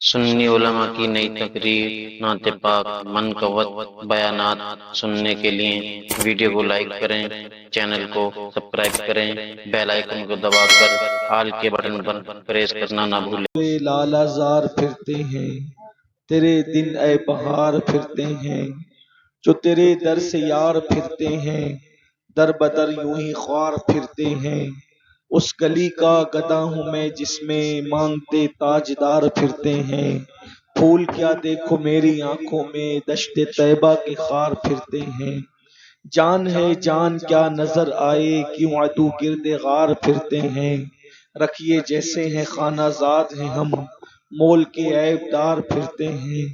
سنی علماء کی نئی تقریر، نعت پاک، منقبت بیانات سننے کے لیے ویڈیو کو لائک کریں، چینل کو سبسکرائب کریں، بیل آئیکن کو دبا کر آل کے بٹن پر پریس کرنا نہ بھولیں۔ لالا زار پھرتے ہیں تیرے دن اے بہار پھرتے ہیں، جو تیرے در سے یار پھرتے ہیں، در بدر یوں ہی خوار پھرتے ہیں۔ اس گلی کا گدا ہوں میں جس میں مانگتے تاجدار پھرتے ہیں۔ پھول کیا دیکھو میری آنکھوں میں دشت طیبہ کے خار پھرتے ہیں۔ جان ہے جان کیا نظر آئے کیوں عدو گرد غار پھرتے ہیں۔ رکھیے جیسے ہیں خانہ زاد ہیں ہم، مول کے عیب دار پھرتے ہیں۔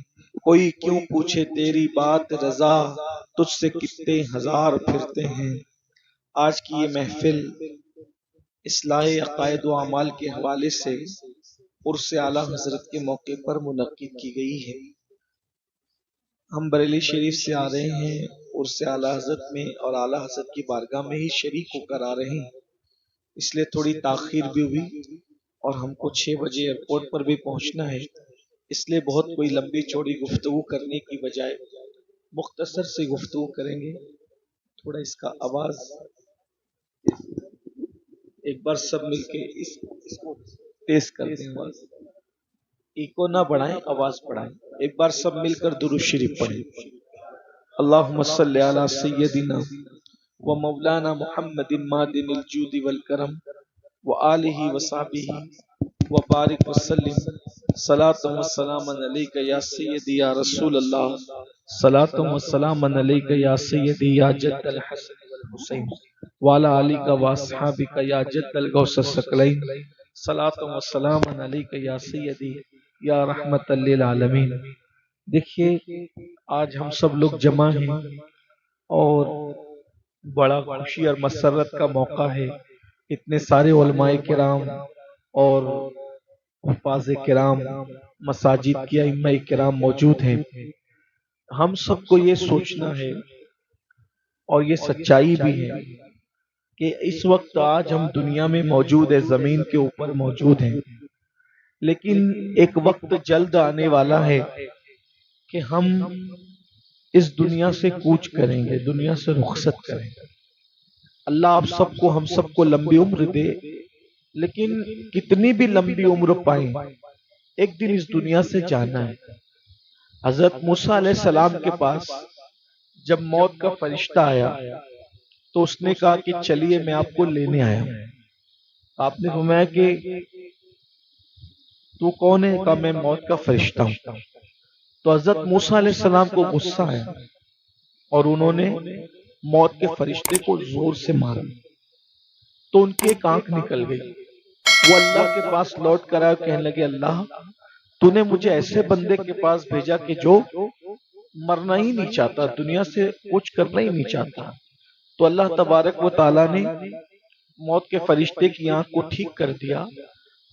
کوئی کیوں پوچھے تیری بات رضا، تجھ سے کتنے ہزار پھرتے ہیں۔ آج کی یہ محفل اصلاح عقائد و اعمال کے حوالے سے عرس اعلیٰ حضرت کے موقع پر منعقد کی گئی ہے۔ ہم بریلی شریف سے آ رہے ہیں عرس اعلیٰ حضرت میں، اور اعلیٰ حضرت کی بارگاہ میں ہی شریک ہو کر آ رہے ہیں، اس لیے تھوڑی تاخیر بھی ہوئی، اور ہم کو 6 بجے ایئرپورٹ پر بھی پہنچنا ہے، اس لیے بہت کوئی لمبی چوڑی گفتگو کرنے کی بجائے مختصر سے گفتگو کریں گے۔ تھوڑا اس کا آواز ایک بار سب مل کے اس کو تیز کر دیں، آواز ایکو نہ بڑھائیں، آواز بڑھائیں۔ ایک بار سب مل کر درود شریف پڑھیں۔ اللہم صلی علی سیدنا و مولانا محمد مادن الجود والکرم وآلہ وصحبہ وبارک وسلم، صلاۃ و سلام علیک یا سیدی یا رسول اللہ، صلاۃ و سلام علیک یا سیدی یا جد الحسن والحسین وعلی آلک و اصحابک یا جد الغوث الثقلین، صلاۃ و سلام علیک یا سیدی یا رحمت للعالمین۔ دیکھیے آج ہم سب لوگ جمع ہیں اور بڑا خوشی اور مسرت کا موقع ہے۔ اتنے سارے علماء کرام اور حفاظ کرام، مساجد کی ائمہ کرام موجود ہیں۔ ہم سب کو یہ سوچنا ہے اور یہ سچائی بھی ہے کہ اس وقت آج ہم دنیا میں موجود ہیں، زمین کے اوپر موجود ہیں، لیکن ایک وقت جلد آنے والا ہے کہ ہم اس دنیا سے کوچ کریں گے، دنیا سے رخصت کریں گے۔ اللہ آپ سب کو، ہم سب کو لمبی عمر دے، لیکن کتنی بھی لمبی عمر پائیں ایک دن اس دنیا سے جانا ہے۔ حضرت موسیٰ علیہ السلام کے پاس جب موت کا فرشتہ آیا تو اس نے کہا کہ چلیے میں آپ کو لینے آیا ہوں۔ آپ نے فرمایا کہ تو کون ہے؟ کہا میں موت کا فرشتہ ہوں۔ تو حضرت موسیٰ علیہ السلام کو غصہ آیا اور انہوں نے موت کے فرشتے کو زور سے مارا تو ان کی ایک آنکھ نکل گئی۔ وہ اللہ کے پاس لوٹ کر آئے، کہنے لگے اللہ تو نے مجھے ایسے بندے کے پاس بھیجا کہ جو مرنا ہی نہیں چاہتا، دنیا سے کچھ کرنا ہی نہیں چاہتا۔ تو اللہ تبارک و تعالیٰ نے موت کے فرشتے کی آنکھ کو ٹھیک کر دیا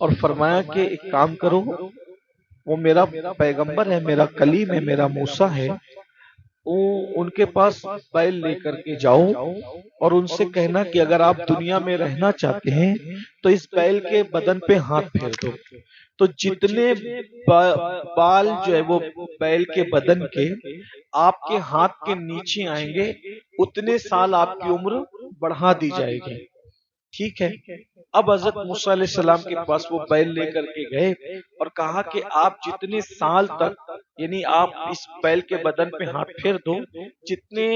اور فرمایا کہ ایک کام کرو، وہ میرا پیغمبر ہے، میرا کلیم ہے، میرا موسیٰ ہے، ان کے پاس بیل لے کر کے جاؤ اور ان سے کہنا کہ اگر آپ دنیا میں رہنا چاہتے ہیں تو اس بیل کے بدن پہ ہاتھ پھیر دو، تو جتنے بال جو ہے وہ بیل کے بدن کے آپ کے ہاتھ کے نیچے آئیں گے اتنے سال آپ کی عمر بڑھا دی جائے گی۔ ٹھیک ہے، اب حضرت موسیٰ علیہ السلام کے پاس وہ بیل لے کر کے گئے اور کہا کہ آپ جتنے سال تک، یعنی آپ اس بیل کے بدن پہ ہاتھ پھیر دو، جتنے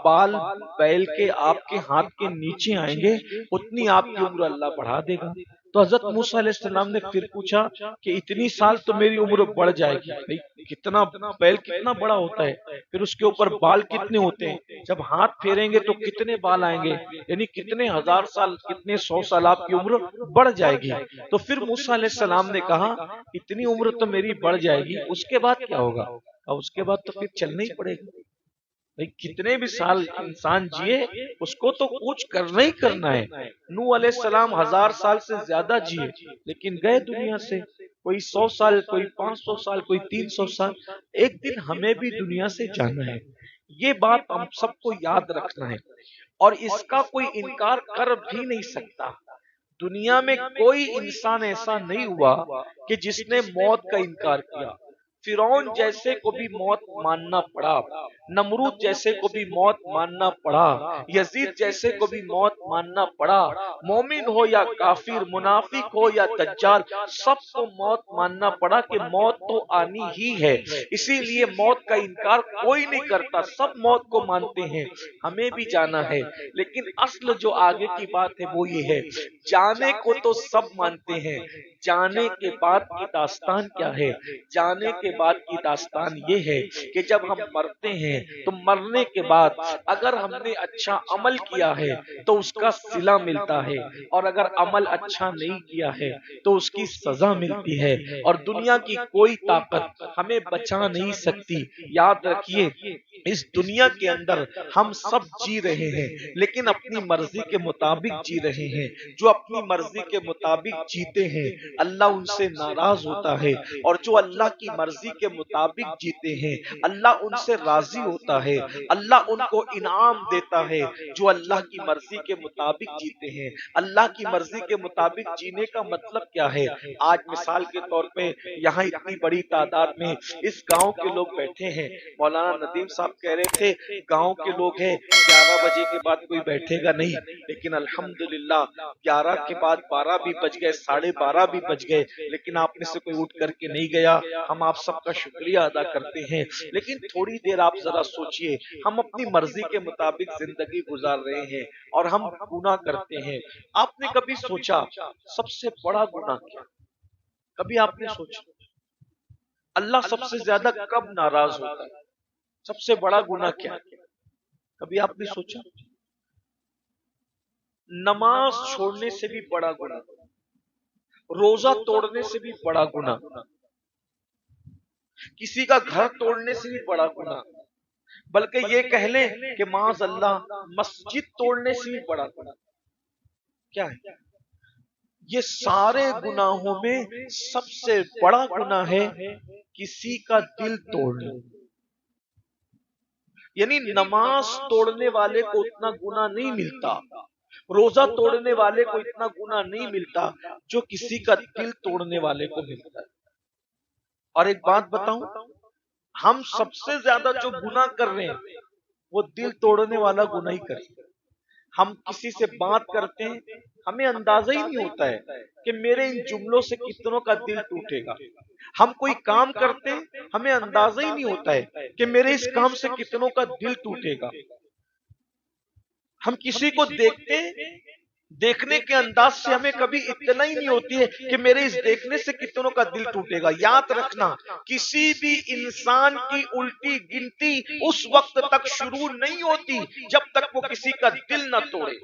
بال بیل کے آپ کے ہاتھ کے نیچے آئیں گے اتنی آپ کی عمر اللہ بڑھا دے گا۔ تو حضرت موسیٰ علیہ السلام نے پھر پوچھا کہ اتنی سال تو میری عمر بڑھ جائے گی، کتنا بیل کتنا بڑا ہوتا ہے، پھر اس کے اوپر بال کتنے ہوتے ہیں، جب ہاتھ پھیریں گے تو کتنے بال آئیں گے، یعنی کتنے ہزار سال، کتنے 100 سال آپ کی عمر بڑھ جائے گی۔ تو پھر موسیٰ علیہ السلام نے کہا اتنی عمر تو میری بڑھ جائے گی، اس کے بعد کیا ہوگا؟ اور اس کے بعد تو پھر چلنا ہی پڑے گا، کتنے بھی سال انسان جیے اس کو تو کچھ کرنا ہی کرنا ہے۔ نوح علیہ السلام 1000 سال سے زیادہ جیے لیکن گئے دنیا سے، کوئی 100 سال، کوئی 500 سال، کوئی 300 سال، ایک دن ہمیں بھی دنیا سے جانا ہے۔ یہ بات ہم سب کو یاد رکھنا ہے اور اس کا کوئی انکار کر بھی نہیں سکتا۔ دنیا میں کوئی انسان ایسا نہیں ہوا کہ جس نے موت کا انکار کیا. فرعون جیسے کو بھی موت ماننا پڑا، نمرود جیسے کو بھی موت ماننا پڑا، یزید جیسے کو بھی موت ماننا پڑا. مومن ہو یا کافر، منافق ہو یا دجال، سب کو موت ماننا پڑا کہ موت تو آنی ہی ہے. اسی لیے موت کا انکار کوئی نہیں کرتا، سب موت کو مانتے ہیں. ہمیں بھی جانا ہے، لیکن اصل جو آگے کی بات ہے وہ یہ ہے، جانے کو تو سب مانتے ہیں، جانے کے بعد کی داستان کیا ہے؟ جانے کے بعد کی داستان یہ ہے کہ جب ہم مرتے ہیں تو مرنے کے بعد اگر ہم نے اچھا عمل کیا ہے تو اس کا صلہ ملتا ہے، اور اگر عمل اچھا نہیں کیا ہے تو اس کی سزا ملتی ہے. اور دنیا کی کوئی طاقت ہمیں بچا نہیں سکتی. یاد رکھیے، اس دنیا کے اندر ہم سب جی رہے ہیں لیکن اپنی مرضی کے مطابق جی رہے ہیں. جو اپنی مرضی کے مطابق جیتے ہیں اللہ ان سے ناراض ہوتا ہے، اور جو اللہ کی مرضی کے مطابق جیتے ہیں اللہ ان سے راضی ہوتا ہے، اللہ ان کو انعام دیتا ہے. جو اللہ کی مرضی کے مطابق جیتے ہیں، اللہ کی مرضی کے مطابق جینے کا مطلب کیا ہے؟ آج مثال کے طور پہ یہاں اتنی بڑی تعداد میں اس گاؤں کے لوگ بیٹھے ہیں. مولانا ندیم صاحب کہہ رہے تھے گاؤں کے لوگ ہیں 11 بجے کے بعد کوئی بیٹھے گا نہیں، لیکن الحمدللہ 11 کے بعد 12 بھی بج گئے، 12:30 بھی بج گئے، لیکن آپ میں سے کوئی اٹھ کر کے نہیں گیا. ہم آپ سب کا شکریہ ادا کرتے ہیں. لیکن تھوڑی دیر آپ ذرا سوچئے، ہم اپنی مرضی کے مطابق زندگی گزار رہے ہیں اور ہم گناہ کرتے ہیں. آپ نے کبھی سوچا سب سے بڑا گناہ کیا؟ کبھی آپ نے سوچا اللہ سب سے زیادہ کب ناراض ہوتا ہے؟ سب سے بڑا گناہ کیا؟ کبھی آپ نے سوچا؟ نماز چھوڑنے سے بھی بڑا گناہ، روزہ توڑنے سے بھی بڑا گناہ، کسی کا گھر توڑنے سے بھی بڑا گناہ، بلکہ یہ کہہ لیں کہ معاذ اللہ مسجد توڑنے سے بھی بڑا گناہ. کیا ہے یہ؟ سارے گناہوں میں سب سے بڑا گناہ ہے کسی کا دل توڑنا. یعنی نماز توڑنے والے کو اتنا گناہ نہیں ملتا، روزہ توڑنے والے کو اتنا گناہ نہیں ملتا جو کسی کا دل توڑنے والے کو ملتا ہے. اور ایک بات بتاؤں، ہم سب سے زیادہ جو گناہ کر رہے ہیں وہ دل توڑنے والا گناہ ہی کرتے ہیں. ہم کسی سے بات کرتے ہیں، ہمیں اندازہ ہی نہیں ہوتا ہے کہ میرے ان جملوں سے کتنوں کا دل ٹوٹے گا. ہم کوئی کام کرتے ہیں، ہمیں اندازہ ہی نہیں ہوتا ہے کہ میرے اس کام سے کتنوں کا دل ٹوٹے گا. ہم کسی کو دیکھتے ہیں، دیکھنے کے انداز سے ہمیں کبھی اطلاع ہی نہیں ہوتی ہے کہ میرے اس دیکھنے سے کتنوں کا دل ٹوٹے گا. یاد رکھنا، کسی بھی انسان کی الٹی گنتی اس وقت تک شروع نہیں ہوتی جب تک وہ کسی کا دل نہ توڑے.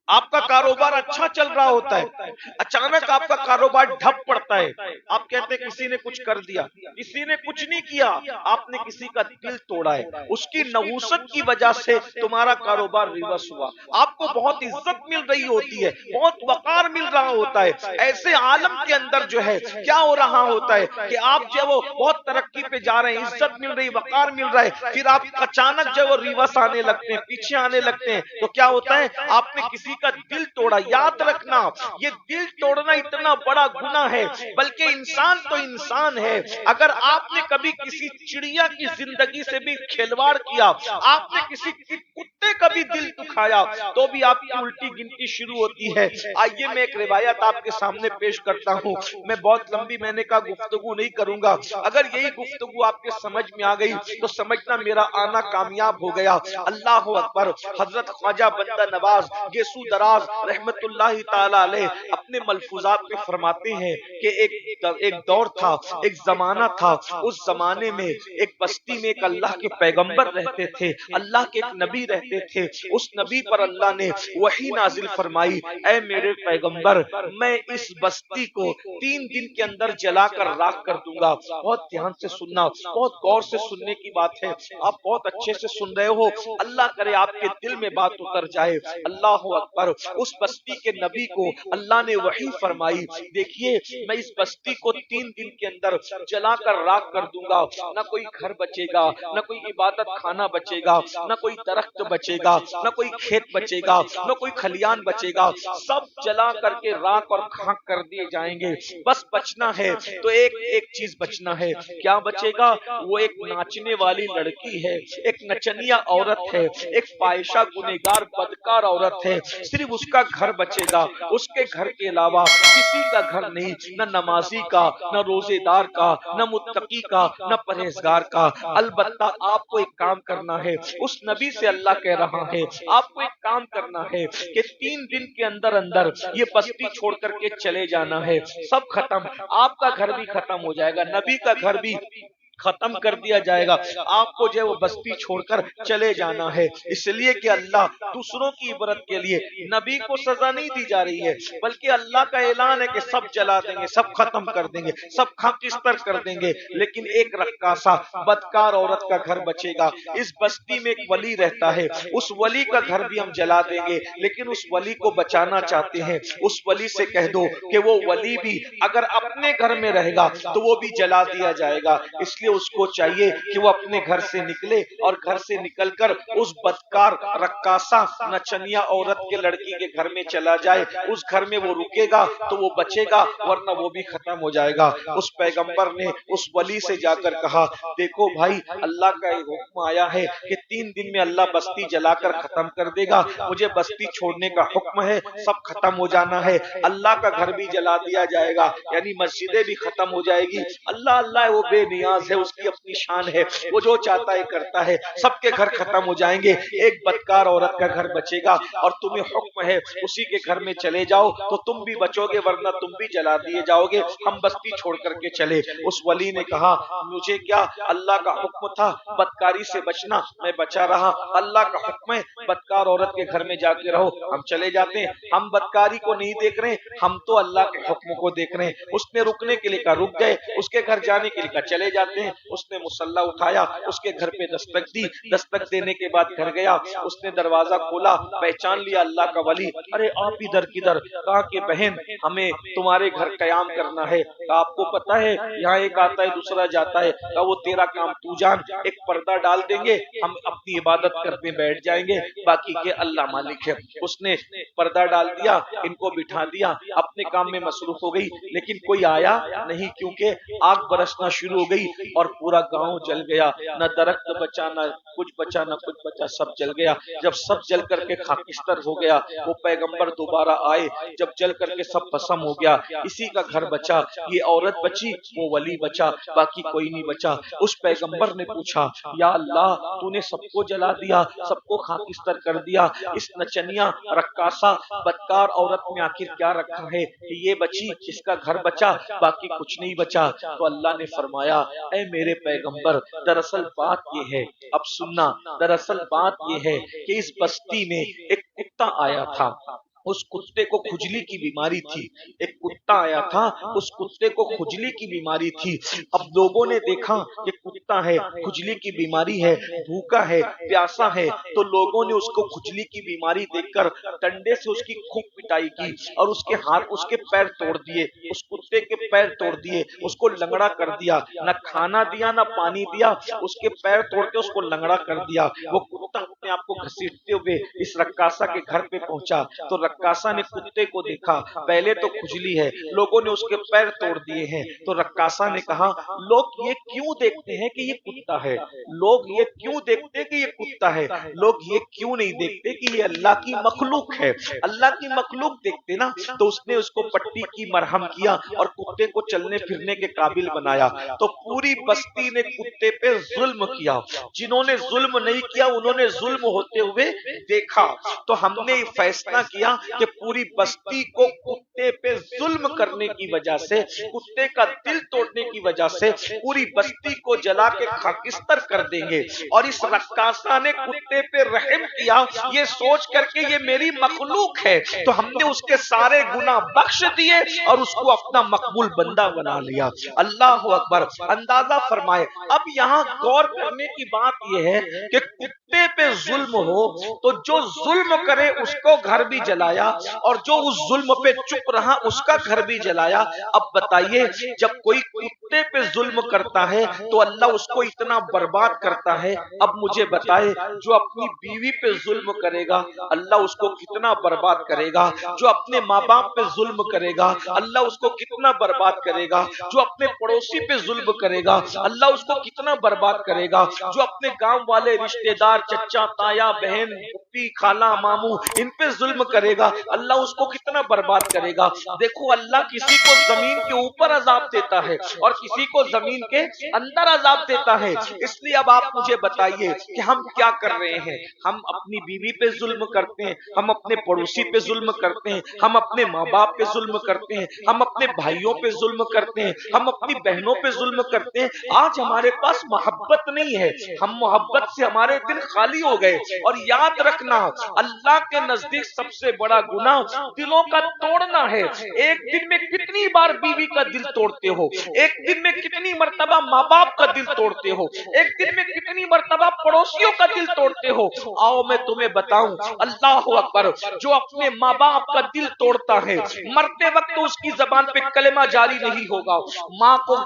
آپ کا کاروبار اچھا چل رہا ہوتا ہے، اچانک آپ کا کاروبار ڈھپ پڑتا ہے، آپ کہتے ہیں کسی نے کچھ کر دیا. کسی نے کچھ نہیں کیا، آپ نے کسی کا دل توڑا ہے. اس کی نحوست کی وجہ سے تمہارا کاروبار ریورس ہوا. آپ کو بہت عزت مل رہی ہوتی ہے، بہت وقار مل رہا ہوتا ہے. ایسے عالم کے اندر جو ہے کیا ہو رہا ہوتا ہے کہ آپ جو وہ بہت ترقی پہ جا رہے ہیں، عزت مل رہی، وقار مل رہا ہے، پھر آپ اچانک جو وہ ریورس آنے لگتے ہیں، پیچھے آنے لگتے ہیں. تو کیا ہوتا ہے؟ آپ نے کسی کا دل توڑا. یاد رکھنا، یہ دل توڑنا اتنا بڑا گناہ ہے. بلکہ انسان تو انسان ہے، اگر آپ نے کبھی کسی چڑیا کی زندگی سے بھی کھلواڑ کیا، آپ نے کسی کتے کا بھی دل دکھایا، تو بھی آپ کی الٹی گنتی شروع ہوتی ہے. آئیے میں ایک روایت آپ کے سامنے پیش کرتا ہوں. میں بہت لمبی میں نے کہا گفتگو نہیں کروں گا. اگر یہی گفتگو آپ کے سمجھ میں آ گئی تو سمجھنا میرا آنا کامیاب ہو گیا. اللہ اکبر. حضرت خواجہ بندہ نواز گیسو دراز رحمت اللہ تعالی علیہ اپنے ملفوظات میں فرماتے ہیں کہ ایک دور تھا، ایک زمانہ تھا. اس زمانے میں ایک بستی میں ایک اللہ کے پیغمبر رہتے تھے، اللہ کے ایک نبی رہتے تھے. اس نبی پر اللہ نے وحی نازل فرمائی، اے میرے پیغمبر، میں اس بستی کو 3 دن کے اندر جلا کر راکھ کر دوں گا. بہت دھیان سے سننا، بہت غور سے سننے کی بات ہے. آپ بہت اچھے سے سن رہے ہو، اللہ کرے آپ کے دل میں بات اتر جائے. اللہ اکبر، اس بستی کے نبی کو اللہ نے وحی فرمائی، دیکھیے میں اس بستی کو 3 دن کے اندر جلا کر راکھ کر دوں گا، نہ کوئی گھر بچے گا، نہ کوئی عبادت خانہ بچے گا، نہ کوئی درخت بچے گا، نہ کوئی کھیت بچے گا، نہ کوئی کھلیان بچے گا، سب جلا کر کے راکھ اور خاک کر دیے جائیں گے۔ بس بچنا ہے تو ایک چیز بچنا ہے، کیا بچے گا؟ وہ ایک ناچنے والی لڑکی ہے، ایک نچنیا عورت ہے، ایک فاحشہ گنہگار بدکار عورت ہے، صرف اس کا گھر بچے گا، اس کے گھر کے علاوہ کسی کا گھر نہیں، نہ نمازی کا، نہ روزے دار کا، نہ متقی کا، نہ پرہیزگار کا۔ البتہ آپ کو ایک کام کرنا ہے، اس نبی سے اللہ کہہ رہا ہے آپ کو ایک کام کرنا ہے کہ 3 دن کے اندر اندر یہ بستی چھوڑ کر کے چلے جانا ہے، سب ختم، آپ کا گھر بھی ختم ہو جائے گا، نبی کا گھر بھی ختم کر دیا جائے گا، آپ کو جو ہے وہ بستی چھوڑ کر چلے جانا ہے۔ اس لیے کہ اللہ دوسروں کی عبرت کے لیے نبی کو سزا نہیں دی جا رہی ہے، بلکہ اللہ کا اعلان ہے کہ سب جلا دیں گے، سب ختم کر دیں گے، سب خاکستر کر دیں گے، لیکن ایک رقاصہ بدکار عورت کا گھر بچے گا۔ اس بستی میں ایک ولی رہتا ہے، اس ولی کا گھر بھی ہم جلا دیں گے، لیکن اس ولی کو بچانا چاہتے ہیں، اس ولی سے کہہ دو کہ وہ ولی بھی اگر اپنے گھر میں رہے گا تو وہ بھی جلا دیا جائے گا۔ اس لیے اس کو چاہیے کہ وہ اپنے گھر سے نکلے اور گھر سے نکل کر اس بدکار رقاصہ نچنیا عورت کے لڑکی کے گھر میں چلا جائے، اس گھر میں وہ رکے گا تو وہ بچے گا، ورنہ وہ بھی ختم ہو جائے گا۔ اس پیغمبر نے اس ولی سے جا کر کہا دیکھو بھائی، اللہ کا ایک حکم آیا ہے کہ 3 دن میں اللہ بستی جلا کر ختم کر دے گا، مجھے بستی چھوڑنے کا حکم ہے، سب ختم ہو جانا ہے، اللہ کا گھر بھی جلا دیا جائے گا، یعنی مسجدیں بھی ختم ہو جائے گی۔ اللہ اللہ وہ بے نیاز ہے، اس کی اپنی شان ہے، وہ جو چاہتا ہے کرتا ہے، سب کے گھر ختم ہو جائیں گے، ایک بدکار عورت کا گھر بچے گا، اور تمہیں حکم ہے اسی کے گھر میں چلے جاؤ تو تم بھی بچو گے، ورنہ تم بھی جلا دیے جاؤ گے، ہم بستی چھوڑ کر کے چلے۔ اس ولی نے کہا مجھے کیا، اللہ کا حکم تھا بدکاری سے بچنا، میں بچا رہا، اللہ کا حکم ہے بدکار عورت کے گھر میں جا کے رہو، ہم چلے جاتے ہیں، ہم بدکاری کو نہیں دیکھ رہے، ہم تو اللہ کے حکم کو دیکھ رہے ہیں۔ اس نے رکنے کے لیے کہا رک گئے، اس کے گھر جانے کے لیے کہا چلے جاتے ہیں، اس نے مسلح اٹھایا، اس کے گھر پہ دستک دی، دستک دینے کے بعد گھر گیا، اس نے دروازہ کھولا، پہچان لیا اللہ کا ولی، ارے آپ ادھر کدھر؟ کہا کہ بہن ہمیں تمہارے گھر قیام کرنا ہے۔ کہا آپ کو پتا ہے یہاں ایک آتا ہے دوسرا جاتا ہے، کہا وہ تیرا کام تو جان، ایک پردہ ڈال دیں گے، ہم اپنی عبادت کرنے بیٹھ جائیں گے، باقی کے اللہ مالک ہے۔ اس نے پردہ ڈال دیا، ان کو بٹھا دیا، اپنے کام میں مصروف ہو گئی، لیکن کوئی آیا نہیں، کیونکہ آگ برسنا شروع ہو گئی اور پورا گاؤں جل گیا، نہ درخت بچا، نہ کچھ بچا، نہ کچھ بچا، سب جل گیا۔ جب سب جل کر کے خاکستر ہو گیا، وہ پیغمبر دوبارہ آئے، جب جل کر کے سب بھسم ہو گیا، اسی کا گھر بچا، یہ عورت بچی، وہ ولی بچا، باقی کوئی نہیں بچا۔ اس پیغمبر نے پوچھا یا اللہ تو نے سب کو جلا دیا، سب کو خاکستر کر دیا، اس نچنیا رقاصہ بدکار عورت میں آخر کیا رکھا ہے کہ یہ بچی، اس کا گھر بچا، باقی کچھ نہیں بچا؟ تو اللہ نے فرمایا اے میرے پیغمبر، دراصل بات یہ ہے، اب سننا، دراصل بات یہ ہے کہ اس بستی میں ایک کتا آیا تھا، اس کتے کو کھجلی کی بیماری تھی، ایک کتا آیا تھا، اس کتے کو کھجلی کی بیماری تھی۔ اب لوگوں نے دیکھا کہ کتا ہے، کھجلی کی بیماری ہے، بھوکا ہے، پیاسا ہے، تو لوگوں نے اس کو کھجلی کی بیماری دیکھ کر ڈنڈے سے اس کی خوب پٹائی کی اور اس کے ہاتھ، اس کے پیر توڑ دیے، اس کتے کے پیر توڑ دیے، اس کو لنگڑا کر دیا، نہ کھانا دیا نہ پانی دیا، اس کے پیر توڑ کے اس کو لنگڑا کر دیا۔ وہ کتا اپنے آپ کو گھسیٹتے ہوئے اس رقاصہ کے گھر پہ پہنچا تو رقاصہ نے کتے کو دیکھا، پہلے تو کھجلی ہے، لوگوں نے اس کے پیر توڑ دیے ہیں، تو رقاصہ نے کہا لوگ یہ کیوں دیکھتے ہیں کہ یہ کتا ہے، لوگ یہ کیوں دیکھتے ہیں کہ یہ کتا ہے، لوگ یہ کیوں نہیں دیکھتے کہ یہ اللہ کی مخلوق ہے؟ اللہ کی مخلوق دیکھتے نا۔ تو اس نے اس کو پٹی کی، مرہم کیا اور کتے کو چلنے پھرنے کے قابل بنایا۔ تو پوری بستی نے کتے پہ ظلم کیا، جنہوں نے ظلم نہیں کیا انہوں نے ظلم ہوتے ہوئے دیکھا۔ تو ہم نے فیصلہ کیا کہ پوری بستی کو کتے پہ ظلم کرنے کی وجہ سے، کتے کا دل توڑنے کی وجہ سے پوری بستی کو جلا کے خاکستر کر دیں گے، اور اس رقاصہ نے کتے پہ رحم کیا یہ سوچ کر کے یہ میری مخلوق ہے، تو ہم نے اس کے سارے گناہ بخش دیے اور اس کو اپنا مقبول بندہ بنا لیا۔ اللہ اکبر! اندازہ فرمائے، اب یہاں غور کرنے کی بات یہ ہے کہ کتے پہ ظلم ہو تو جو ظلم کرے اس کو گھر بھی جلایا اور جو اس ظلم پہ چپ رہا اس کا گھر بھی جلایا. اب بتائیے جب کوئی کتے پہ ظلم کرتا ہے تو اللہ اس کو اتنا برباد کرتا ہے. اب مجھے بتائے جو اپنی بیوی پہ ظلم کرے گا اللہ اس کو کتنا برباد کرے گا. جو اپنے ماں باپ پہ ظلم کرے گا اللہ اس کو کتنا برباد کرے گا. جو اپنے پڑوسی پہ ظلم کرے گا اللہ اس کو کتنا برباد کرے گا. جو اپنے گاؤں والے رشتہ دار چچا تایا بہن پھپھی خالہ ماموں ان پہ ظلم کرے گا اللہ اس کو کتنا برباد کرے گا. دیکھو اللہ کسی کو زمین کے اوپر عذاب دیتا ہے اور کسی کو زمین کے اندر عذاب دیتا ہے. اس لیے اب آپ مجھے بتائیے کہ ہم کیا کر رہے ہیں. ہم اپنی بیوی پہ ظلم کرتے ہیں, ہم اپنے پڑوسی پہ ظلم کرتے ہیں, ہم اپنے ماں باپ پہ ظلم کرتے ہیں, ہم اپنے بھائیوں پہ ظلم کرتے ہیں, ہم اپنی بہنوں پہ ظلم کرتے ہیں. آج ہمارے پاس محبت نہیں ہے, ہم محبت سے ہمارے دل خالی ہو گئے. اور یاد رکھنا اللہ کے نزدیک سب سے بڑا گناہ دلوں کا توڑنا ہے. ایک دن میں کتنی بار بیوی کا دل توڑتے ہو, ایک دن میں کتنی مرتبہ ماں باپ کا دل توڑتے ہو, ایک دن میں کتنی مرتبہ پڑوسیوں کا دل توڑتے ہو. آؤ میں تمہیں بتاؤں, اللہ اکبر, جو اپنے ماں باپ کا دل توڑتا ہے مرتے وقت اس کی زبان پہ کلمہ جاری نہیں ہوگا. ماں کو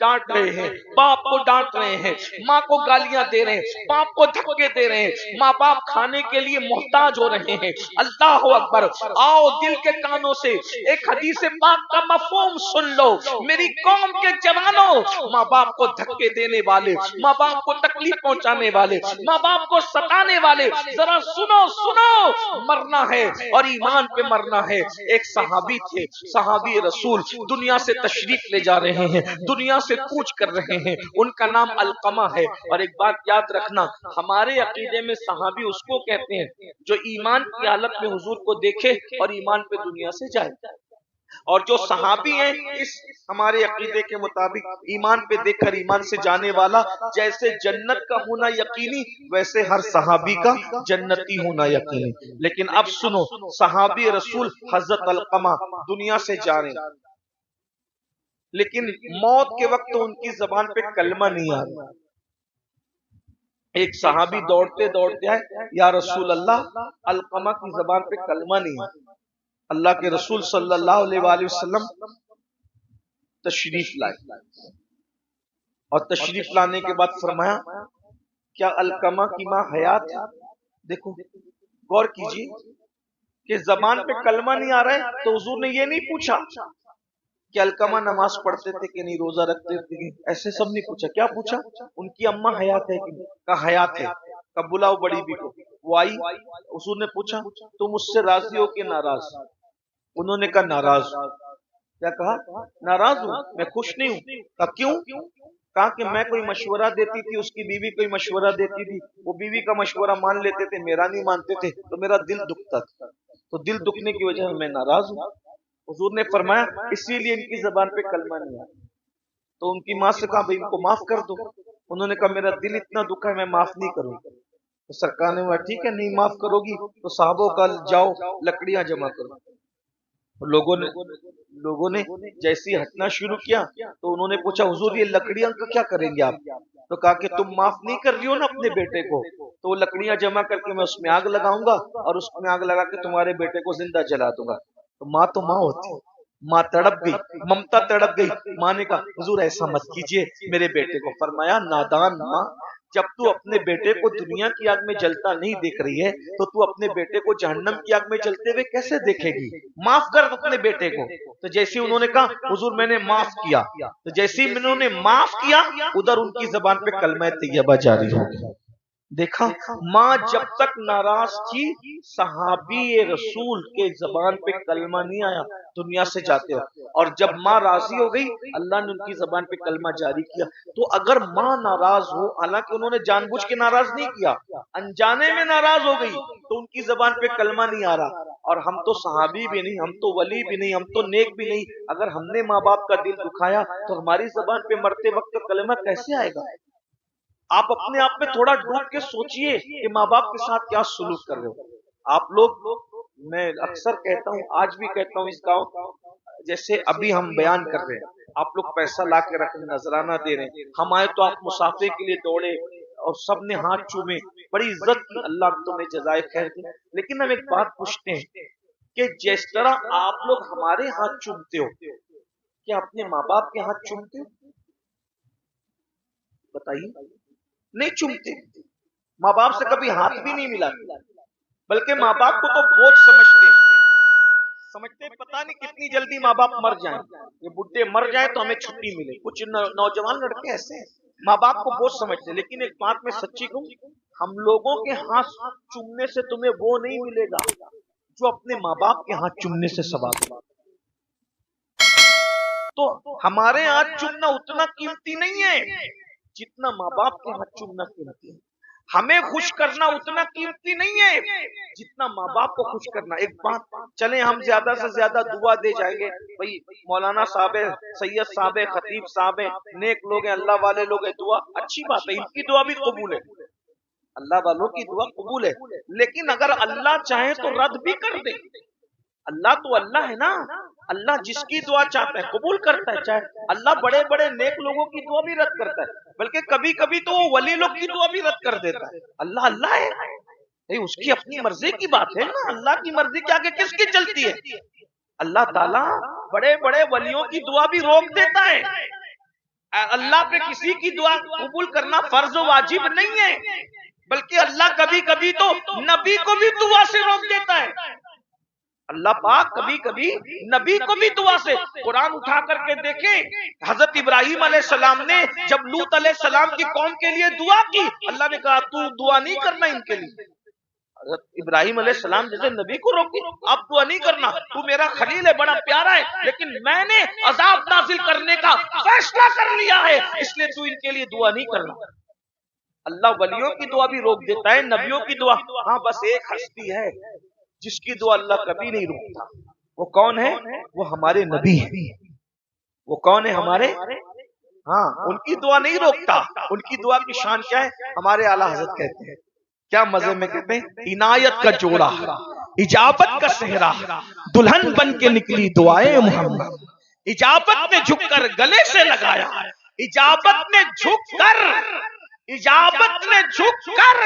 ڈانٹ رہے ہیں, باپ کو ڈانٹ رہے ہیں, ماں کو گالیاں دے رہے ہیں, باپ کو دھکے دے رہے ہیں, ماں باپ کھانے کے لیے محتاج ہو رہے ہیں. اللہ اکبر. آؤ دل کے کانوں سے ایک حدیث پاک کا مفہوم سن لو. میری قوم کے جوانوں, ماں باپ کو دھکے دینے والے, ماں باپ کو تکلیف پہنچانے والے, ماں باپ کو ستانے والے, ذرا سنو سنو, مرنا ہے اور ایمان پہ مرنا ہے. ایک صحابی تھے, صحابی رسول, دنیا سے تشریف لے جا رہے ہیں, دنیا سے کوچ کر رہے ہیں. ان کا نام علقمہ ہے. اور ایک بات یاد رکھنا, ہمارے عقیدے میں صحابی اس کو کہتے ہیں جو ایمان کی حالت میں حضور کو دیکھے اور ایمان پہ دنیا سے جائے. اور جو صحابی ہیں اس ہمارے عقیدے کے مطابق ایمان پہ دیکھ کر ایمان سے جانے والا, جیسے جنت کا ہونا یقینی ویسے ہر صحابی کا جنتی ہونا یقینی. لیکن اب سنو, صحابی رسول حضرت علقمہ دنیا سے جا رہے ہیں لیکن موت کے وقت ان کی زبان پہ کلمہ نہیں آ رہا. ایک صحابی دوڑتے دوڑتے آئے, یا رسول اللہ علقمہ کی زبان پہ کلمہ نہیں ہے. اللہ کے رسول صلی اللہ علیہ وآلہ وسلم تشریف لائے اور تشریف لانے کے بعد فرمایا کیا علقمہ کی ماں حیات ہے؟ دیکھو غور کیجیے کہ زبان پہ کلمہ نہیں آ رہا ہے تو حضور نے یہ نہیں پوچھا کہ علقمہ نماز پڑھتے تھے کہ نہیں, روزہ رکھتے تھے, ایسے سب نہیں پوچھا. کیا پوچھا؟ ان کی اماں حیات ہے کہ نہیں؟ کہا حیات ہے. کب بلاؤ بڑی بی کو, وہ آئی. حضور نے پوچھا تم مجھ سے راضی ہو کہ ناراض؟ انہوں نے کہا ناراض. کیا کہا؟ ناراض ہوں, میں خوش نہیں ہوں. کہا کیوں؟ کہا کہ میں کوئی مشورہ دیتی تھی, اس کی بیوی کوئی مشورہ دیتی تھی, وہ بیوی کا مشورہ مان لیتے تھے, میرا نہیں مانتے تھے, تو میرا دل دکھتا تھا, تو دل دکھنے کی وجہ سے میں ناراض ہوں. حضور نے فرمایا اسی لیے ان کی زبان پہ کلمہ نہیں آیا. تو ان کی ماں سے کہا بھائی ان کو معاف کر دو. انہوں نے کہا میرا دل اتنا دکھا ہے میں معاف نہیں کروں. تو سرکار نے کہا ٹھیک ہے نہیں معاف کرو گی تو صحابوں کا جاؤ لکڑیاں جمع کرو. لوگوں نے جیسی ہٹنا شروع کیا تو انہوں نے پوچھا حضور یہ لکڑیاں کا کیا کریں گے آپ؟ تو کہا کہ تم معاف نہیں کر رہی ہو نا اپنے بیٹے کو, تو وہ لکڑیاں جمع کر کے میں اس میں آگ لگاؤں گا اور اس میں آگ لگا کے تمہارے بیٹے کو زندہ جلا دوں گا. تو ماں ہوتی, ماں تڑپ گئی, ممتا تڑپ گئی. ماں نے کہا حضور ایسا مت کیجئے میرے بیٹے کو. فرمایا نادان ماں, جب تو اپنے بیٹے کو دنیا کی آگ میں جلتا نہیں دیکھ رہی ہے تو تو اپنے بیٹے کو جہنم کی آگ میں جلتے ہوئے کیسے دیکھے گی؟ معاف کر اپنے بیٹے کو. تو جیسے انہوں نے کہا حضور میں نے معاف کیا, تو جیسے انہوں نے معاف کیا ادھر ان کی زبان پہ کلمہ طیبہ جاری ہو گیا. دیکھا ماں جب تک ناراض تھی صحابی رسول کے زبان پہ کلمہ نہیں آیا دنیا سے جاتے ہو, اور جب ماں راضی ہو گئی اللہ نے ان کی زبان پہ کلمہ جاری کیا. تو اگر ماں ناراض ہو, حالانکہ انہوں نے جان بوجھ کے ناراض نہیں کیا, انجانے میں ناراض ہو گئی تو ان کی زبان پہ کلمہ نہیں آ رہا. اور ہم تو صحابی بھی نہیں, ہم تو ولی بھی نہیں, ہم تو نیک بھی نہیں, اگر ہم نے ماں باپ کا دل دکھایا تو ہماری زبان پہ مرتے وقت کلمہ کیسے آئے گا؟ آپ اپنے آپ میں تھوڑا ڈوب کے سوچئے کہ ماں باپ کے ساتھ کیا سلوک کر رہے ہو آپ لوگ. میں اکثر کہتا ہوں, آج بھی کہتا ہوں, اس گاؤں جیسے ابھی ہم بیان کر رہے ہیں, آپ لوگ پیسہ لا کے رکھ نذرانہ دے رہے ہیں, ہم آئے تو آپ مسافر کے لیے دوڑے اور سب نے ہاتھ چومے، بڑی عزت کی، اللہ تمہیں جزائے خیر دے۔ لیکن ہم ایک بات پوچھتے ہیں کہ جس طرح آپ لوگ ہمارے ہاتھ چومتے ہو، کیا اپنے ماں باپ کے ہاتھ چومتے ہو؟ بتائیے، نہیں چومتے۔ ماں باپ سے کبھی ہاتھ بھی نہیں ملا، بلکہ ماں باپ کو تو بوجھ سمجھتے ہیں، پتہ نہیں کتنی جلدی ماں باپ مر جائیں، یہ بڈھے مر جائیں تو ہمیں چھٹی ملے۔ کچھ نوجوان لڑکے ایسے ہیں، ماں باپ کو بوجھ سمجھتے ہیں۔ لیکن ایک بات میں سچی کہوں، ہم لوگوں کے ہاتھ چومنے سے تمہیں وہ نہیں ملے گا جو اپنے ماں باپ کے ہاتھ چومنے سے ثواب ہے۔ تو ہمارے ہاتھ چومنا اتنا قیمتی نہیں ہے جتنا ماں باپ کے ہاتھ چومنا قیمتی ہے۔ ہمیں خوش کرنا اتنا قیمتی نہیں ہے جتنا ماں باپ کو خوش کرنا۔ ایک بات، چلیں ہم زیادہ سے زیادہ دعا دے جائیں گے، بھئی مولانا صاحب ہے، سید صاحب ہے، خطیب صاحب ہے، نیک لوگ ہیں، اللہ والے لوگ ہیں، دعا اچھی بات ہے، ان کی دعا بھی قبول ہے، اللہ والوں کی دعا قبول ہے۔ لیکن اگر اللہ چاہے تو رد بھی کر دے۔ اللہ تو اللہ ہے نا، اللہ جس کی دعا چاہتا ہے قبول کرتا ہے۔ چاہے اللہ بڑے بڑے نیک لوگوں کی دعا بھی رد کرتا ہے، بلکہ کبھی کبھی تو وہ ولی لوگ کی دعا بھی رد کر دیتا ہے۔ اللہ اللہ ہے، اس کی اپنی مرضی کی بات ہے نا، اللہ کی مرضی کیا کہ کس کی چلتی ہے؟ اللہ تعالیٰ بڑے بڑے ولیوں کی دعا بھی روک دیتا ہے۔ اللہ پہ کسی کی دعا قبول کرنا فرض و واجب نہیں ہے، بلکہ اللہ کبھی کبھی تو نبی کو بھی دعا سے روک دیتا ہے۔ اللہ پاک کبھی کبھی نبی کو بھی دعا سے، قرآن اٹھا کر کے دیکھیں، حضرت ابراہیم علیہ السلام نے جب لوط علیہ السلام کی قوم کے لیے دعا کی، اللہ نے کہا تو دعا نہیں کرنا ان کے لیے۔ حضرت ابراہیم علیہ السلام جیسے نبی کو روکی، اب دعا نہیں کرنا، تو میرا خلیل ہے، بڑا پیارا ہے، لیکن میں نے عذاب نازل کرنے کا فیصلہ کر لیا ہے، اس لیے تو ان کے لیے دعا نہیں کرنا۔ اللہ ولیوں کی دعا بھی روک دیتا ہے، نبیوں کی دعا۔ ہاں بس ایک ہستی ہے جس کی دعا اللہ کبھی نہیں روکتا، وہ کون ہے؟ وہ ہمارے نبی ہیں۔ وہ کون ہے ہمارے؟ ہاں، ان کی دعا نہیں روکتا۔ ان کی دعا کی شان کیا ہے؟ ہمارے اعلیٰ حضرت کہتے ہیں، کیا مزے میں کہتے ہیں، عنایت کا جوڑا، اجابت کا صحرا، دلہن بن کے نکلی دعائے محمد، اجابت نے جھک کر گلے سے لگایا، اجابت نے جھک کر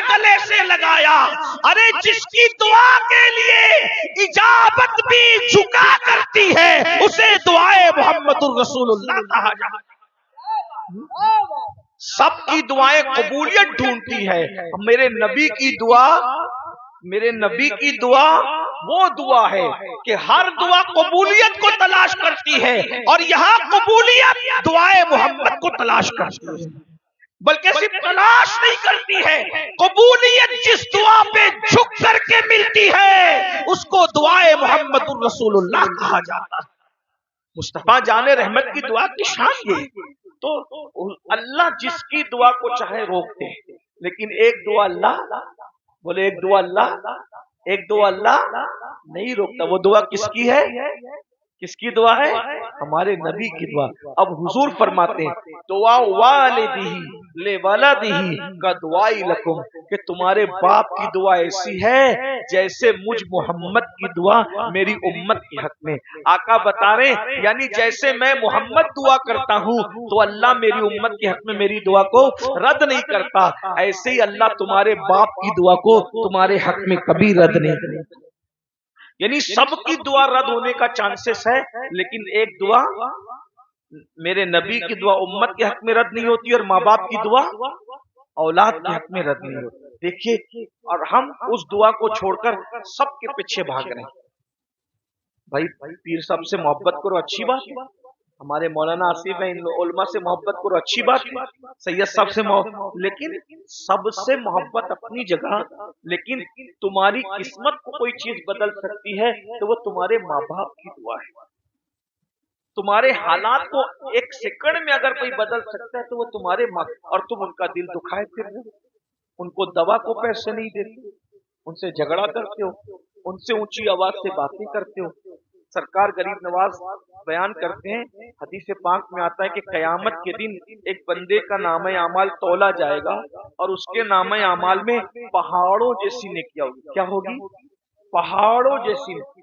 گلے سے لگایا۔ ارے جس کی دعا کے لیے اجابت بھی جھکا کرتی ہے، اسے دعائے محمد الرسول اللہ کہا جاتا ہے۔ سب کی دعائیں قبولیت ڈھونڈتی ہے، میرے نبی کی دعا وہ دعا ہے کہ ہر دعا قبولیت کو تلاش کرتی ہے، اور یہاں قبولیت دعائے محمد کو تلاش کرتی ہے، بلکہ صرف تلاش نہیں کرتی ہے، قبولیت جس دعا پہ جھک کر کے ملتی ہے اس کو دعائے محمد الرسول اللہ کہا جاتا ہے۔ مصطفیٰ جان رحمت کی دعا کی شان یہ، تو اللہ جس کی دعا کو چاہے روک دے، لیکن ایک دعا اللہ، بولے ایک دعا اللہ نہیں روکتا۔ وہ دعا کس کی ہے؟ کس کی دعا ہے؟ ہمارے نبی کی دعا۔ اب حضور فرماتے ہیں دعا والدہ لولدہ کا دعائی لکم، کہ تمہارے باپ کی دعا ایسی ہے جیسے مجھ محمد کی دعا میری امت کے حق میں۔ آقا بتا رہے ہیں یعنی جیسے میں محمد دعا کرتا ہوں تو اللہ میری امت کے حق میں میری دعا کو رد نہیں کرتا، ایسے ہی اللہ تمہارے باپ کی دعا کو تمہارے حق میں کبھی رد نہیں کرتا۔ یعنی سب کی دعا رد ہونے کا چانسز ہے، لیکن ایک دعا میرے نبی کی دعا امت کے حق میں رد نہیں ہوتی، اور ماں باپ کی دعا اولاد کے حق میں رد نہیں ہوتی۔ دیکھیے، اور ہم اس دعا کو چھوڑ کر سب کے پیچھے بھاگ رہے ہیں۔ بھائی پیر صاحب سے محبت کرو، اچھی بات ہے، ہمارے مولانا آصف ہیں، ان علماء سے محبت کرو، اچھی بات ہے، سید صاحب سے محبت، لیکن سب سے محبت اپنی جگہ، لیکن تمہاری قسمت کو کوئی چیز بدل سکتی ہے تو وہ تمہارے ماں باپ کی دعا ہے۔ تمہارے حالات کو ایک سیکنڈ میں اگر کوئی بدل سکتا ہے تو وہ تمہارے ماں، اور تم ان کا دل دکھائے پھر رہے ہو، ان کو دوا کو پیسے نہیں دیتے، ان سے جھگڑا کرتے ہو، ان سے اونچی آواز سے باتیں کرتے ہو۔ سرکار غریب نواز بیان کرتے ہیں، حدیث پاک میں آتا ہے کہ قیامت کے دن ایک بندے کا نامہ اعمال تولا جائے گا، اور اس کے نامہ اعمال میں پہاڑوں جیسی نیکیاں ہوگی۔ کیا ہوگی؟ پہاڑوں جیسی۔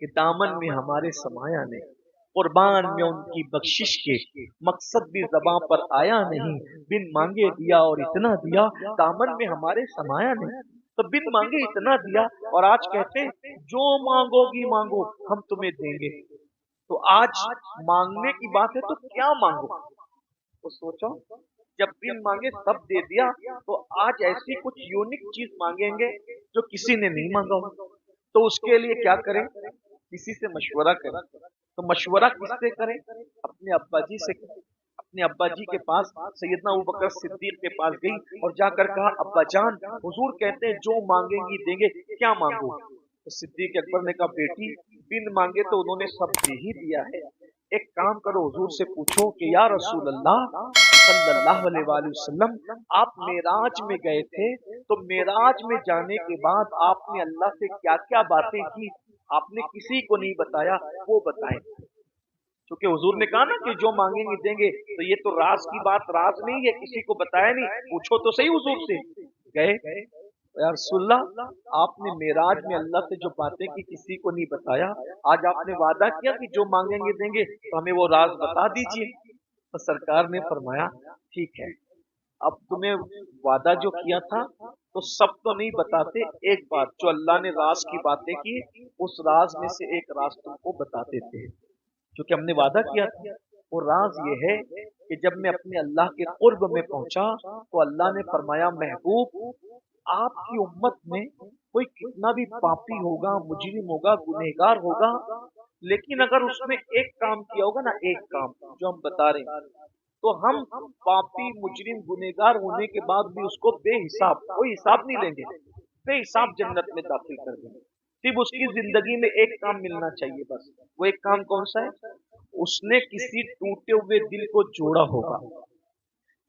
کہ دامن میں ہمارے سمایا نہیں، قربان میں ان کی بخشش کے مقصد بھی زباں پر آیا نہیں، بن مانگے دیا اور اتنا دیا، دامن میں ہمارے سمایا نہیں، تو بن مانگے اتنا دیا، اور آج کہتے ہیں جو مانگو گی مانگو ہم تمہیں دیں گے۔ تو آج مانگنے کی بات ہے تو کیا مانگو؟ تو سوچو، جب بن مانگے سب دے دیا تو آج ایسی کچھ یونک چیز مانگیں گے جو کسی نے نہیں مانگا ہو، تو اس کے لیے کیا کریں؟ کسی سے مشورہ کریں۔ تو مشورہ کس سے کریں؟ اپنے ابا جی سے کریں۔ اپنے ابا جی کے پاس سیدنا ابوبکر صدیق کے پاس گئی اور جا کر کہا ابا جان، حضور کہتے ہیں جو مانگیں گی دیں گے، کیا مانگو؟ تو صدیق اکبر نے کہا بیٹی بن مانگے تو انہوں نے سب دے ہی دیا ہے، ایک کام کرو حضور سے پوچھو کہ یا رسول اللہ صلی اللہ علیہ وآلہ وسلم، آپ معراج میں گئے تھے تو معراج میں جانے کے بعد آپ نے اللہ سے کیا کیا باتیں کی؟ آپ نے کسی کو نہیں بتایا، وہ بتائیں۔ کیونکہ حضور نے کہا نا کہ جو مانگیں گے دیں گے، تو یہ تو راز کی بات راز نہیں ہے، کسی کو بتایا نہیں، پوچھو تو صحیح حضور سے۔ گئے یا رسول اللہ، آپ نے معراج میں اللہ سے جو باتیں کی کسی کو نہیں بتایا، آج آپ نے وعدہ کیا کہ جو مانگیں گے دیں گے، تو ہمیں وہ راز بتا دیجئے۔ تو سرکار نے فرمایا ٹھیک ہے، اب تمہیں وعدہ جو کیا تھا تو سب تو نہیں بتاتے، ایک بات جو اللہ نے راز کی باتیں کی اس راز میں سے ایک راز تم کو بتاتے تھے، کیونکہ ہم نے وعدہ کیا تھا۔ وہ راز یہ ہے کہ جب میں اپنے اللہ کے قرب میں پہنچا تو اللہ نے فرمایا محبوب، آپ کی امت میں کوئی کتنا بھی پاپی ہوگا، مجرم ہوگا، گنہگار ہوگا، لیکن اگر اس نے ایک کام کیا ہوگا نا، ایک کام جو ہم بتا رہے ہیں، تو ہم پاپی مجرم گنہگار ہونے کے بعد بھی اس کو بے حساب، کوئی حساب نہیں لیں گے، بے حساب جنت میں داخل کر دیں گے۔ صرف اس کی زندگی میں ایک کام ملنا چاہیے، بس وہ ایک کام کون سا ہے؟ اس نے کسی ٹوٹے ہوئے دل کو جوڑا ہوگا،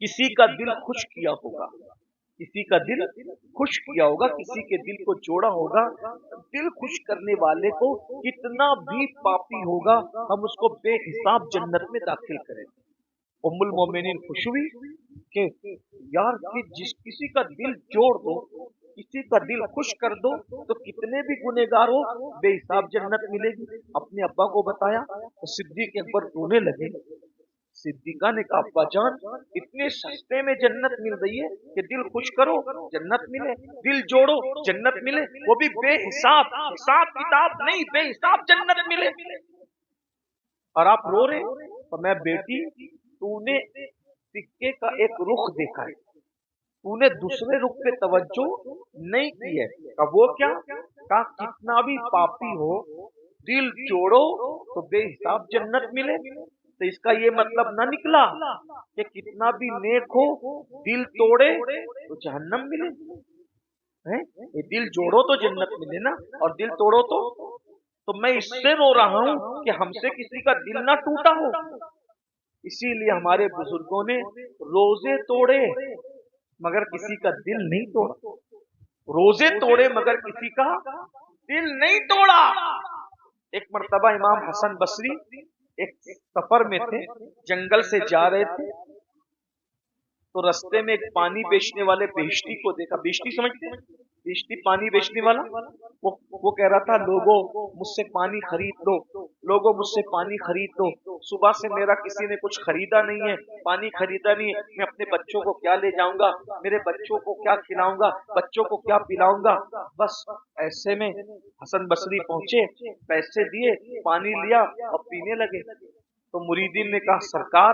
کسی کا دل خوش کیا ہوگا، کسی کا دل خوش کیا ہوگا، کسی کے دل کو جوڑا ہوگا۔ دل خوش کرنے والے کو کتنا بھی پاپی ہوگا ہم اس کو بے حساب جنت میں داخل کریں گے۔ ام المومنین خوش ہوئی کہ یار کہ جس کسی کا دل جوڑ دو، کسی کا دل خوش کر دو تو کتنے بھی گنہگار ہو بے حساب جنت ملے گی۔ اپنے ابا کو بتایا تو صدیق اکبر رونے لگے۔ صدیقہ نے کہا ابا جان اتنے سستے میں جنت مل رہی ہے کہ دل خوش کرو جنت ملے، دل جوڑو جنت ملے، وہ بھی بے حساب، حساب کتاب نہیں، بے حساب جنت ملے، اور آپ رو رہے۔ تو میں بیٹی تو نے سکے کا ایک رخ دیکھا ہے، تو نے دوسرے رخ پہ توجہ نہیں کی ہے۔ اب وہ کیا کہا کتنا بھی پاپی ہو دل جوڑو تو بے حساب جنت ملے۔ تو اس کا یہ مطلب نہ نکلا کہ کتنا بھی نیک ہو دل توڑے تو جہنم ملے، یہ دل جوڑو تو جنت ملے نا، اور دل توڑو تو میں اس سے رو رہا ہوں کہ ہم سے کسی کا دل نہ ٹوٹا ہو۔ اسی لیے ہمارے بزرگوں نے روزے توڑے مگر کسی کا دل نہیں توڑا، روزے توڑے مگر کسی کا دل نہیں توڑا۔ ایک مرتبہ امام حسن بصری ایک سفر میں تھے، جنگل سے جا رہے تھے تو رستے میں ایک پانی بیچنے والے بیشتی کو دیکھا۔ بیشتی سمجھتے ہیں؟ بیشتی پانی بیچنے والا، وہ کہہ رہا تھا لوگوں مجھ سے پانی خرید لو، لوگوں مجھ سے پانی خرید لو، صبح سے میرا کسی نے کچھ خریدا نہیں ہے، پانی خریدا نہیں ہے، میں اپنے بچوں کو کیا لے جاؤں گا، میرے بچوں کو کیا کھلاؤں گا، بچوں کو کیا پلاؤں گا۔ بس ایسے میں حسن بصری پہنچے، پیسے دیے، پانی لیا اور پینے لگے۔ تو مریدین نے کہا سرکار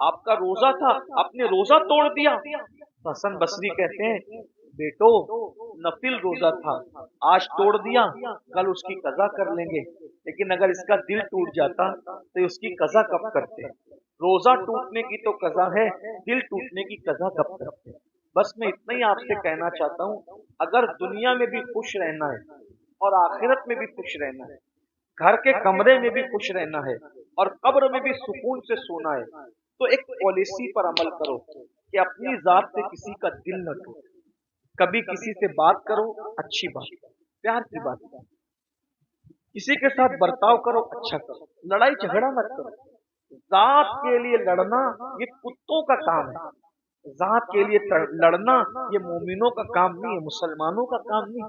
آپ کا روزہ تھا، آپ نے روزہ توڑ دیا۔ تو حسن بصری کہتے ہیں بیٹو نفل روزہ تھا، آج توڑ دیا، کل اس کی قضا کر لیں گے، لیکن اگر اس کا دل ٹوٹ جاتا تو اس کی قضا کب کرتے؟ روزہ ٹوٹنے کی تو قضا ہے، دل ٹوٹنے کی قضا کب کرتے؟ بس میں اتنا ہی آپ سے کہنا چاہتا ہوں، اگر دنیا میں بھی خوش رہنا ہے اور آخرت میں بھی خوش رہنا ہے، گھر کے کمرے میں بھی خوش رہنا ہے اور قبر میں بھی سکون سے سونا ہے، تو ایک پالیسی پر عمل کرو کہ اپنی ذات سے کسی کا دل نہ ٹوٹے۔ کبھی کسی سے بات کرو اچھی بات، پیار کی بات، کسی کے ساتھ برتاؤ کرو اچھا کرو، لڑائی جھگڑا مت کرو۔ ذات کے لیے لڑنا یہ کتوں کا کام ہے، ذات کے لیے لڑنا یہ مومنوں کا کام نہیں ہے، مسلمانوں کا کام نہیں۔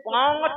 5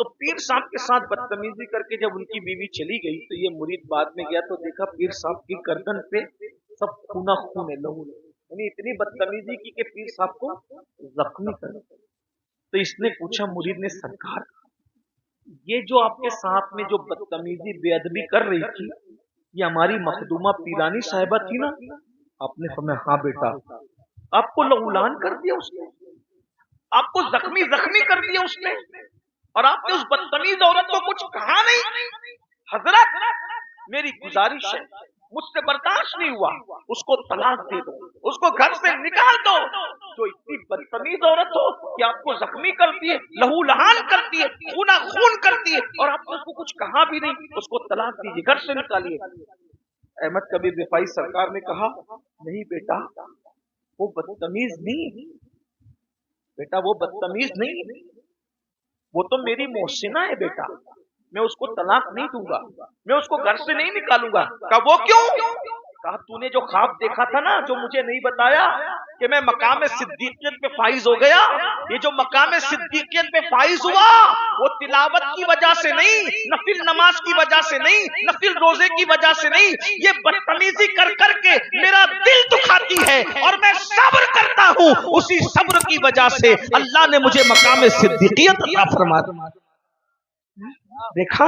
تو پیر صاحب کے ساتھ بدتمیزی کر کے جب ان کی بیوی چلی گئی تو یہ مرید بعد میں گیا تو دیکھا پیر صاحب کی گردن پہ سب خونا خون ہے، لہو، یعنی اتنی بدتمیزی کی کہ پیر صاحب کو زخمی کر دیا۔ تو اس نے پوچھا مرید نے، سرکار یہ جو آپ کے ساتھ میں جو بدتمیزی بے ادبی کر رہی تھی یہ ہماری مخدومہ پیرانی صاحبہ تھی نا؟ آپ نے فرمایا ہاں بیٹا۔ آپ کو لغولان کر دیا اس نے، آپ کو زخمی کر دیا اس نے، اور آپ نے اس بدتمیز عورت کو کچھ کہا نہیں۔ حضرت میری گزارش ہے، مجھ سے برداشت نہیں ہوا، اس کو طلاق دے دو، اس کو گھر سے نکال دو۔ جو اتنی بدتمیز عورت ہو کہ آپ کو زخمی کرتی ہے، لہو لہان کرتی ہے، خونا خون کرتی ہے، اور آپ نے اس کو کچھ کہا بھی نہیں، اس کو طلاق دیجیے، گھر سے نکالیے۔ احمد کبیر رفاعی سرکار نے کہا نہیں بیٹا، وہ بدتمیز نہیں، بیٹا وہ بدتمیز نہیں، وہ تو میری محسنہ ہے بیٹا، میں اس کو طلاق نہیں دوں گا، میں اس کو گھر سے نہیں نکالوں گا۔ کہا وہ کیوں؟ کہا تو نے جو خواب دیکھا تھا نا، جو مجھے نہیں بتایا کہ میں مقام صدیقیت پہ فائز ہو گیا، یہ جو مقام صدیقیت پہ فائز ہوا وہ تلاوت کی وجہ سے نہیں، نفل نماز کی وجہ سے نہیں، نفل روزے کی وجہ سے نہیں، یہ بدتمیزی کر کر کے میرا دل دکھاتی ہے اور میں صبر کرتا ہوں، اسی صبر کی وجہ سے اللہ نے مجھے مقام صدیقیت عطا فرما دی۔ دیکھا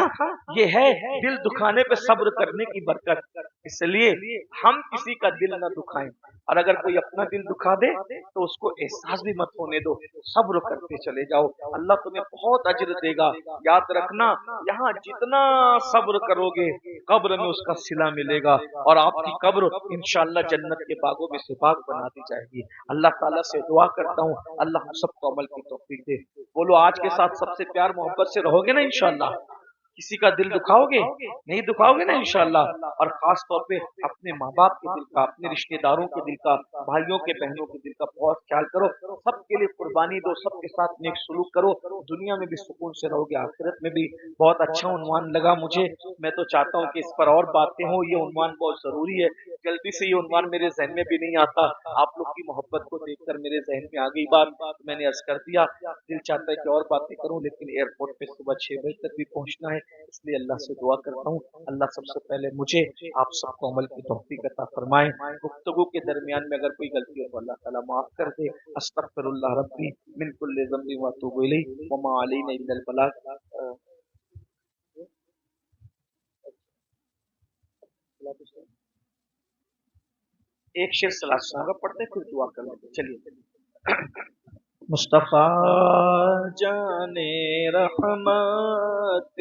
یہ ہے دل دکھانے پہ صبر کرنے کی برکت۔ اس لیے ہم کسی کا دل نہ دکھائیں، اور اگر کوئی اپنا دل دکھا دے تو اس کو احساس بھی مت ہونے دو، صبر کرتے چلے جاؤ، اللہ تمہیں بہت اجر دے گا۔ یاد رکھنا یہاں جتنا صبر کرو گے قبر میں اس کا صلہ ملے گا، اور آپ کی قبر انشاءاللہ جنت کے باغوں میں سے باغ بنا دی جائے گی۔ اللہ تعالیٰ سے دعا کرتا ہوں اللہ ہم سب کو عمل کی توفیق دے۔ بولو آج کے ساتھ سب سے پیار محبت سے رہو گے نا انشاءاللہ؟ کسی کا دل دکھاؤ گے نہیں؟ دکھاؤ گے نا انشاءاللہ؟ اور خاص طور پہ اپنے ماں باپ کے دل کا، اپنے رشتہ داروں کے دل کا، بھائیوں کے بہنوں کے دل کا بہت خیال کرو، سب کے لیے قربانی دو، سب کے ساتھ نیک سلوک کرو، دنیا میں بھی سکون سے رہو گے، آخرت میں بھی۔ بہت اچھا عنوان لگا مجھے، میں تو چاہتا ہوں کہ اس پر اور باتیں ہوں، یہ عنوان بہت ضروری ہے، جلدی سے یہ عنوان میرے ذہن میں بھی نہیں آتا، آپ لوگ کی محبت کو دیکھ کر میرے ذہن میں آ گئی بات، میں نے عرض کر دیا۔ دل چاہتا ہے کہ اور باتیں کروں لیکن ایئرپورٹ پہ صبح 6 بجے تک بھی پہنچنا ہے، اس لیے اللہ سے دعا کرتا ہوں اللہ سب سے پہلے مجھے آپ سب کو عمل کی توفیق عطا فرمائے۔ گفتگو کے درمیان میں اگر کوئی غلطی ہو تو اللہ تعالیٰ معاف کر دے۔ استغفر اللہ ربی من کل ذنب واتوب الیہ وما علینا الا البلاغ۔ ایک شعر صلاۃ سنگا پڑھتے پھر دعا کر لیں، چلیے۔ مصطفیٰ جان رحمت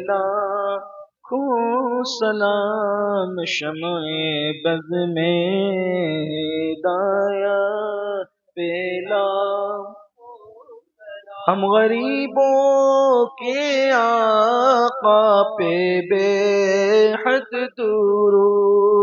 لاکھوں سلام، شمع بز میں دایا پیلا، ہم غریبوں کے آقا پہ بے حد درود